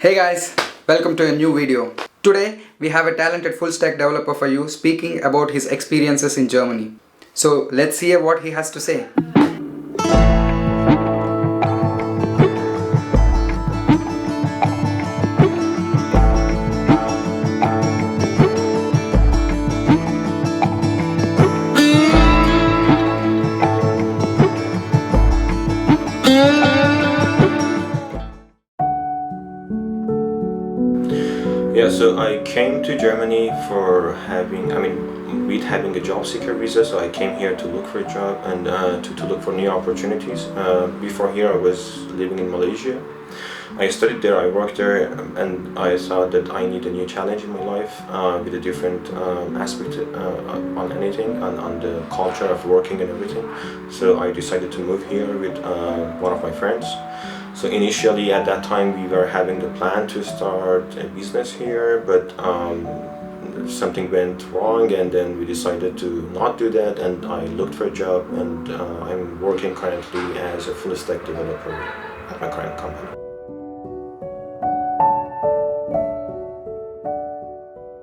Hey guys, welcome to a new video. Today we have a talented full stack developer for you speaking about his experiences in Germany. So let's hear what he has to say. Yeah, so I came to Germany with having a job seeker visa, so I came here to look for a job and to look for new opportunities. Before here I was living in Malaysia. I studied there, I worked there, and I thought that I need a new challenge in my life with a different aspect on anything, on the culture of working and everything. So I decided to move here with one of my friends. So initially at that time we were having the plan to start a business here, but something went wrong and then we decided to not do that, and I looked for a job, and I'm working currently as a full stack developer at my current company.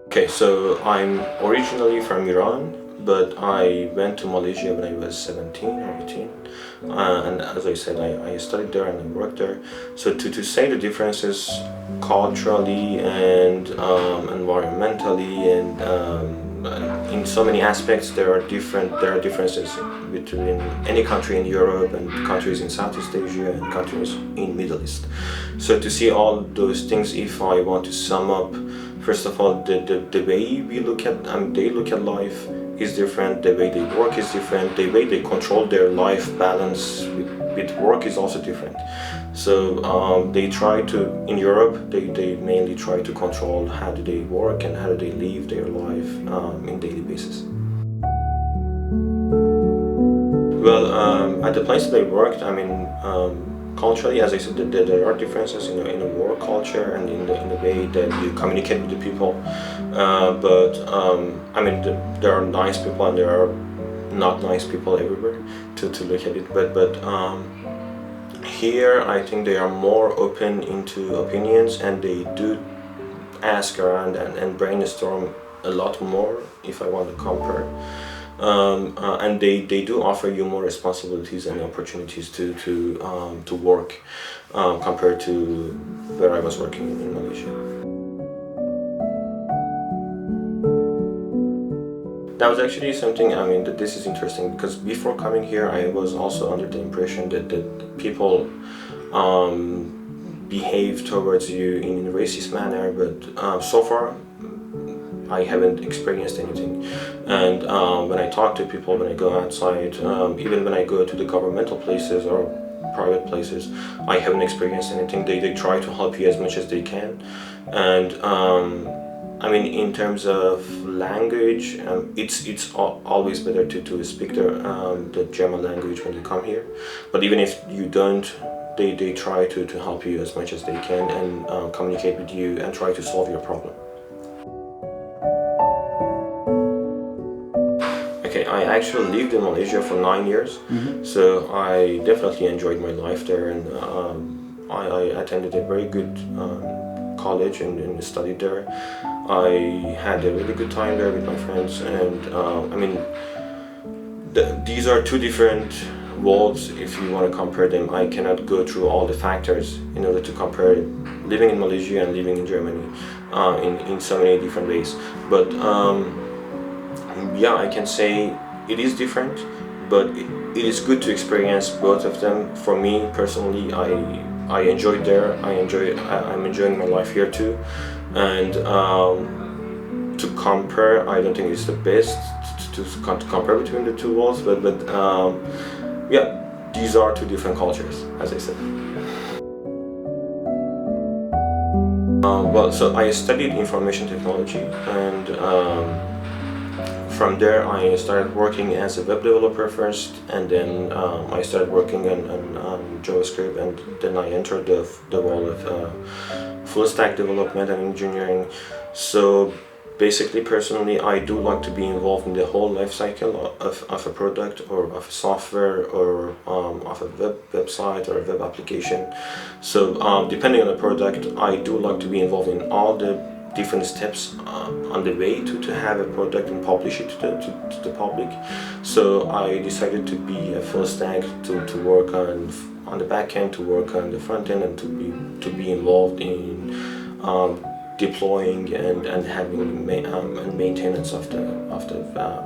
Okay, so I'm originally from Iran, but I went to Malaysia when I was 17 or 18. And as I said, I studied there and I worked there. So to say the differences culturally and environmentally and in so many aspects, there are differences between any country in Europe and countries in Southeast Asia and countries in Middle East. So to see all those things, if I want to sum up, first of all, the way we look at, they look at life is different, the way they work is different, the way they control their life balance with work is also different. So they try to, in Europe, they mainly try to control how do they work and how do they live their life in daily basis. Well, at the place that I worked, culturally, as I said, there are differences in the work culture and in the way that you communicate with the people. There are nice people and there are not nice people everywhere to look at it. But here, I think they are more open into opinions, and they do ask around and brainstorm a lot more, if I want to compare. And they do offer you more responsibilities and opportunities to work compared to where I was working in Malaysia. That was actually something, that this is interesting, because before coming here I was also under the impression that people behave towards you in a racist manner, but so far I haven't experienced anything. And when I talk to people, when I go outside, even when I go to the governmental places or private places, I haven't experienced anything. They try to help you as much as they can. And in terms of language, it's always better to speak the German language when you come here. But even if you don't, they try to help you as much as they can and communicate with you and try to solve your problem. Okay, I actually lived in Malaysia for 9 years, so I definitely enjoyed my life there, and I attended a very good college and studied there. I had a really good time there with my friends, and these are two different worlds if you want to compare them. I cannot go through all the factors in order to compare living in Malaysia and living in Germany in so many different ways. But yeah, I can say it is different, but it is good to experience both of them. For me personally, I enjoyed there. I'm enjoying my life here too, and to compare, I don't think it's the best to compare between the two worlds. But yeah, these are two different cultures, as I said. So I studied information technology, and from there I started working as a web developer first, and then I started working on JavaScript, and then I entered the role of full stack development and engineering. So basically, personally, I do like to be involved in the whole life cycle of a product or of a software or of a website or a web application. So depending on the product, I do like to be involved in all the different steps on the way to have a product and publish it to the public. So I decided to be a full stack, to work on the back end, to work on the front end, and to be involved in deploying and having maintenance of the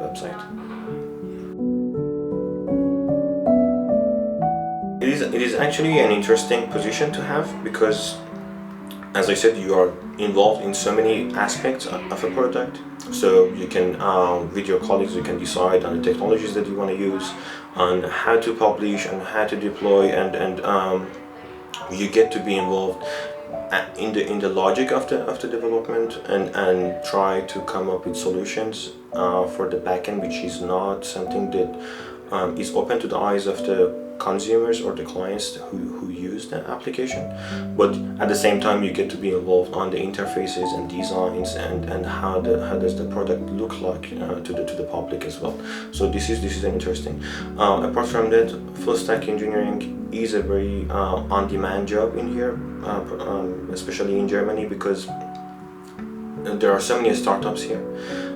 website. It is actually an interesting position to have because, as I said, you are involved in so many aspects of a product. So you can, with your colleagues, you can decide on the technologies that you want to use, on how to publish and how to deploy, and you get to be involved in the logic of the development and try to come up with solutions for the backend, which is not something that is open to the eyes of the consumers or the clients who use the application. But at the same time, you get to be involved on the interfaces and designs and how does the product look like to the public as well. So this is interesting. Apart from that, full stack engineering is a very on-demand job in here, especially in Germany, because there are so many startups here,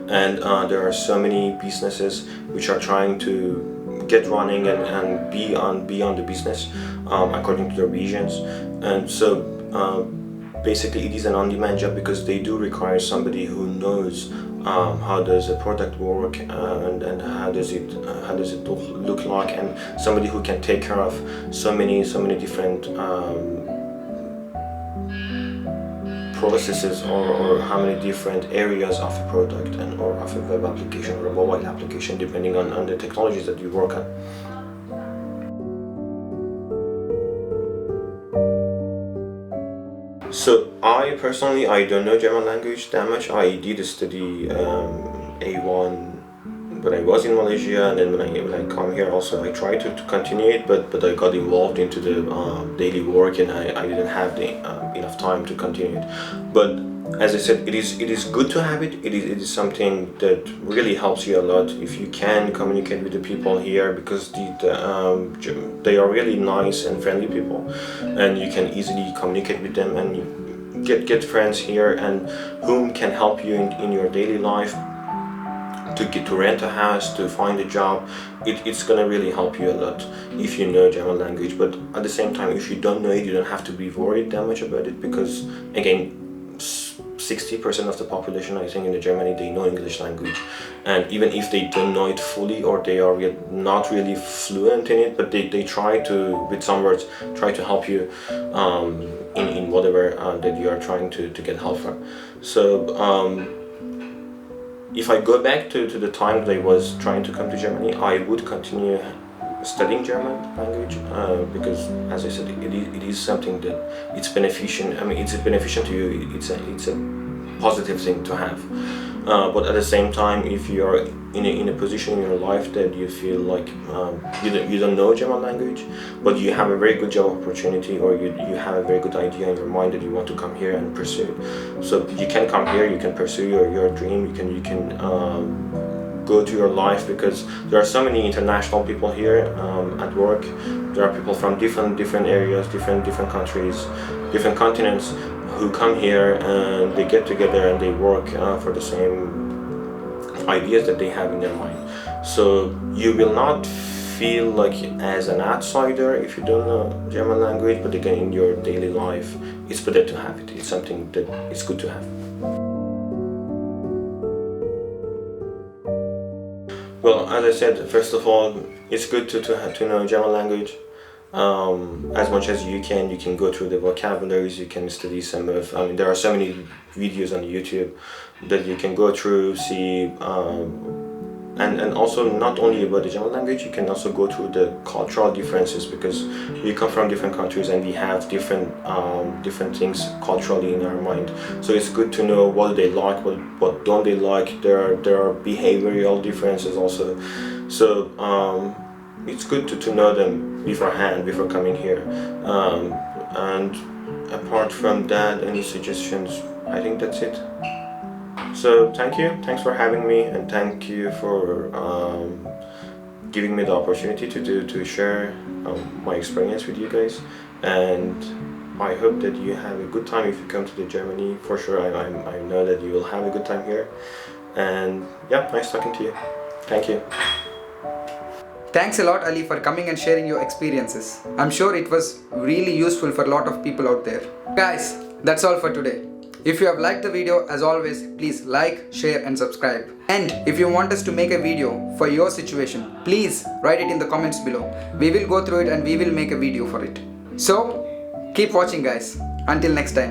and there are so many businesses which are trying to get running and be on the business according to their visions. And so basically it is an on-demand job because they do require somebody who knows how does a product work and how does it look like, and somebody who can take care of so many different processes or how many different areas of a product and or of a web application or a mobile application, depending on the technologies that you work on. So I personally, I don't know German language that much. I did study A1 when I was in Malaysia, and then when I come here also I tried to continue it, but I got involved into the daily work, and I didn't have the enough time to continue it. But as I said, it is good to have it. It is something that really helps you a lot if you can communicate with the people here, because they are really nice and friendly people, and you can easily communicate with them and you get friends here and whom can help you in your daily life. To rent a house, to find a job, it's gonna really help you a lot if you know German language. But at the same time, if you don't know it, you don't have to be worried that much about it, because again, 60% of the population, I think, in Germany, they know English language, and even if they don't know it fully or they are not really fluent in it, but they try to, with some words, try to help you in whatever that you are trying to get help from. So if I go back to the time that I was trying to come to Germany, I would continue studying German language because, as I said, it is something that it's beneficial. I mean, it's beneficial to you. It's a positive thing to have. But at the same time, if you are in a position in your life that you feel like you don't know German language, but you have a very good job opportunity, or you have a very good idea in your mind that you want to come here and pursue it, so you can come here, you can pursue your dream, you can go to your life, because there are so many international people here at work. There are people from different areas, different countries, different continents, who come here and they get together and they work for the same ideas that they have in their mind. So you will not feel like as an outsider if you don't know German language, but again, in your daily life, it's better to have it. It's something that it's good to have. Well, as I said, first of all, it's good to know German language. As much as you can go through the vocabularies, you can study some of, there are so many videos on YouTube that you can go through, see, and also not only about the German language, you can also go through the cultural differences, because we come from different countries and we have different things culturally in our mind. So it's good to know what they like, what don't they like. There are behavioral differences also. So it's good to know them beforehand, before coming here. And apart from that, any suggestions? I think that's it. So thanks for having me, and thank you for giving me the opportunity to share my experience with you guys. And I hope that you have a good time if you come to Germany. For sure, I know that you will have a good time here. And yeah, nice talking to you. Thank you. Thanks a lot, Ali, for coming and sharing your experiences. I'm sure it was really useful for a lot of people out there. Guys, that's all for today. If you have liked the video, as always, please like, share and subscribe. And if you want us to make a video for your situation, please write it in the comments below. We will go through it and we will make a video for it. So, keep watching guys. Until next time.